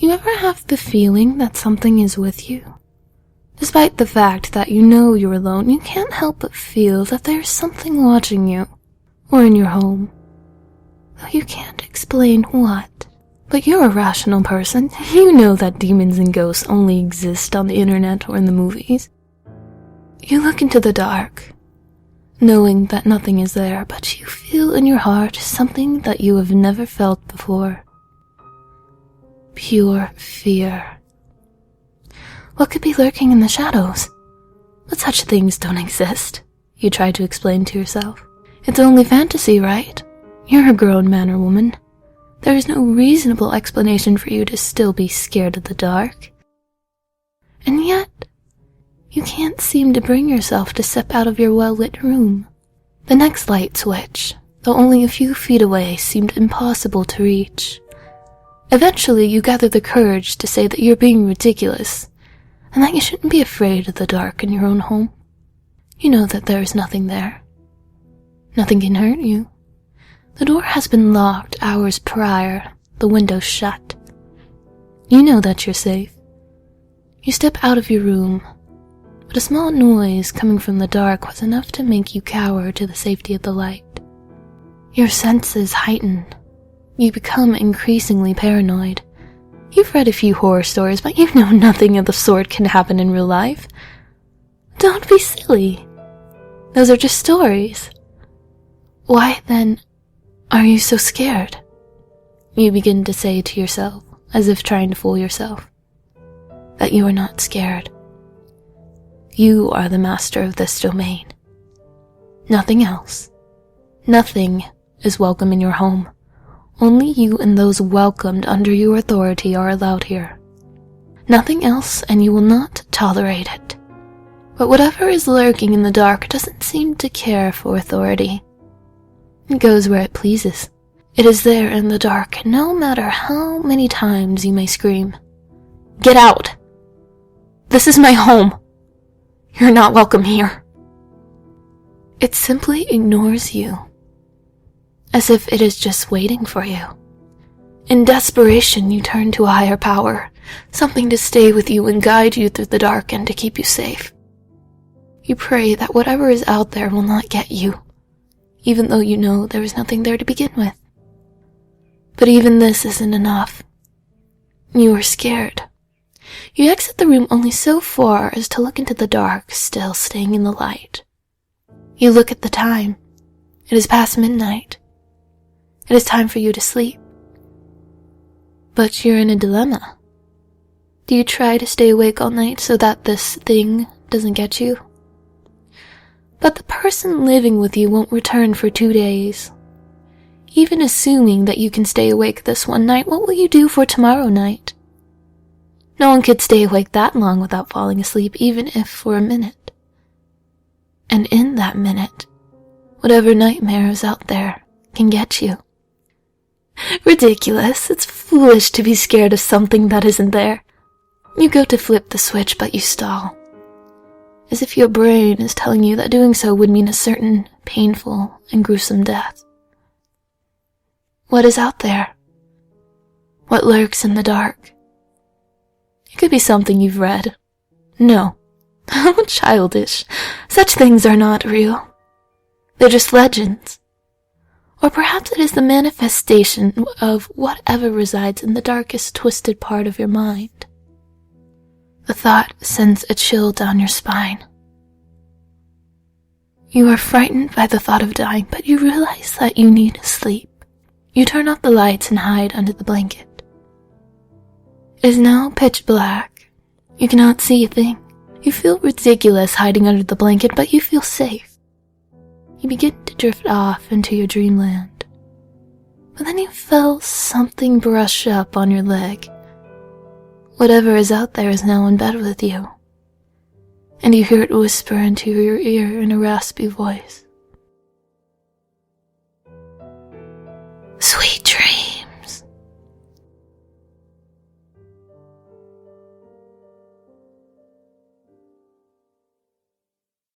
You ever have the feeling that something is with you? Despite the fact that you know you're alone, you can't help but feel that there's something watching you, or in your home. Though you can't explain what. But you're a rational person. You know that demons and ghosts only exist on the internet or in the movies. You look into the dark, knowing that nothing is there, but you feel in your heart something that you have never felt before. Pure fear. What could be lurking in the shadows? But such things don't exist, you try to explain to yourself. It's only fantasy, right? You're a grown man or woman. There is no reasonable explanation for you to still be scared of the dark. And yet, you can't seem to bring yourself to step out of your well-lit room. The next light switch, though only a few feet away, seemed impossible to reach. Eventually, you gather the courage to say that you're being ridiculous, and that you shouldn't be afraid of the dark in your own home. You know that there is nothing there. Nothing can hurt you. The door has been locked hours prior, the window shut. You know that you're safe. You step out of your room, but a small noise coming from the dark was enough to make you cower to the safety of the light. Your senses heighten. You become increasingly paranoid. You've read a few horror stories, but you know nothing of the sort can happen in real life. Don't be silly. Those are just stories. Why, then, are you so scared? You begin to say to yourself, as if trying to fool yourself, that you are not scared. You are the master of this domain. Nothing else. Nothing is welcome in your home. Only you and those welcomed under your authority are allowed here. Nothing else, and you will not tolerate it. But whatever is lurking in the dark doesn't seem to care for authority. It goes where it pleases. It is there in the dark, no matter how many times you may scream, "Get out! This is my home! You're not welcome here!" It simply ignores you, as if it is just waiting for you. In desperation, you turn to a higher power, something to stay with you and guide you through the dark and to keep you safe. You pray that whatever is out there will not get you, even though you know there is nothing there to begin with. But even this isn't enough. You are scared. You exit the room only so far as to look into the dark, still staying in the light. You look at the time. It is past midnight. It is time for you to sleep. But you're in a dilemma. Do you try to stay awake all night so that this thing doesn't get you? But the person living with you won't return for 2 days. Even assuming that you can stay awake this one night, what will you do for tomorrow night? No one could stay awake that long without falling asleep, even if for a minute. And in that minute, whatever nightmare is out there can get you. Ridiculous. It's foolish to be scared of something that isn't there. You go to flip the switch, but you stall, as if your brain is telling you that doing so would mean a certain painful and gruesome death. What is out there? What lurks in the dark? It could be something you've read. No. How childish. Such things are not real. They're just legends. Or perhaps it is the manifestation of whatever resides in the darkest twisted part of your mind. The thought sends a chill down your spine. You are frightened by the thought of dying, but you realize that you need sleep. You turn off the lights and hide under the blanket. It is now pitch black. You cannot see a thing. You feel ridiculous hiding under the blanket, but you feel safe. You begin to drift off into your dreamland. But then you feel something brush up on your leg. Whatever is out there is now in bed with you. And you hear it whisper into your ear in a raspy voice. Sweet dreams.